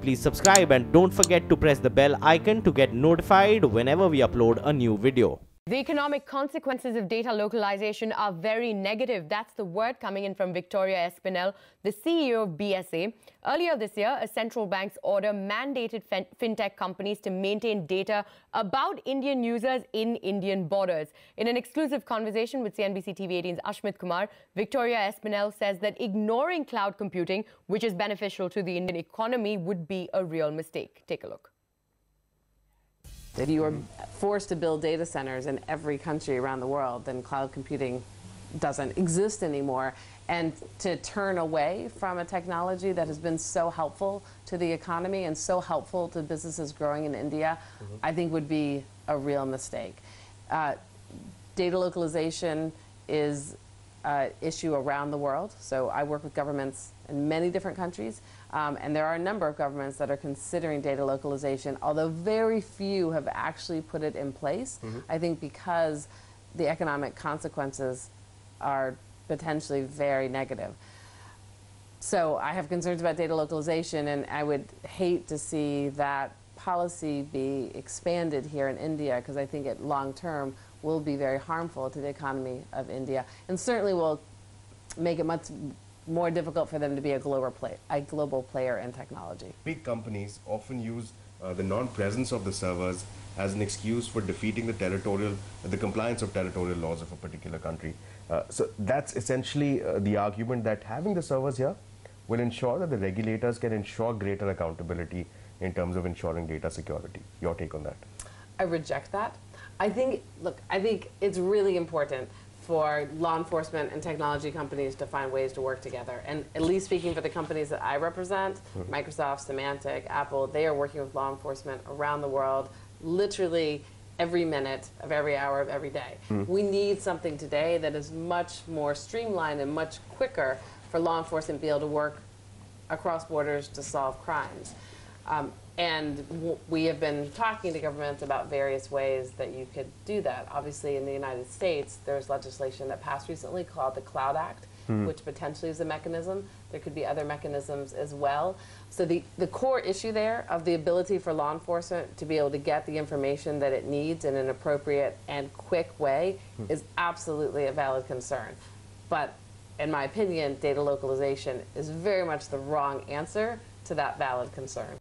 please subscribe and don't forget to press the bell icon to get notified whenever we upload a new video. The economic consequences of data localization are very negative. That's the word coming in from Victoria Espinel, the CEO of BSA. Earlier this year, a central bank's order mandated fintech companies to maintain data about Indian users in Indian borders. In an exclusive conversation with CNBC TV18's Ashmit Kumar, Victoria Espinel says that ignoring cloud computing, which is beneficial to the Indian economy, would be a real mistake. Take a look. If you are forced to build data centers in every country around the world, then cloud computing doesn't exist anymore. And to turn away from a technology that has been so helpful to the economy and so helpful to businesses growing in India, I think would be a real mistake. Data localization is an issue around the world. So I work with governments in many different countries. And there are a number of governments that are considering data localization, although very few have actually put it in place. I think because the economic consequences are potentially very negative. So I have concerns about data localization, and I would hate to see that policy be expanded here in India, because I think it long term will be very harmful to the economy of India, and certainly will make it much more difficult for them to be a global player in technology. Big companies often use the non-presence of the servers as an excuse for defeating the compliance of territorial laws of a particular country. So that's essentially the argument, that having the servers here will ensure that the regulators can ensure greater accountability in terms of ensuring data security. Your take on that? I reject that. I think it's really important for law enforcement and technology companies to find ways to work together. And at least speaking for the companies that I represent, Microsoft, Symantec, Apple, they are working with law enforcement around the world, literally every minute of every hour of every day. We need something today that is much more streamlined and much quicker for law enforcement to be able to work across borders to solve crimes. And we have been talking to governments about various ways that you could do that. Obviously, in the United States, there's legislation that passed recently called the Cloud Act, which potentially is a mechanism. There could be other mechanisms as well. So the core issue there of the ability for law enforcement to be able to get the information that it needs in an appropriate and quick way is absolutely a valid concern. But in my opinion, data localization is very much the wrong answer to that valid concern.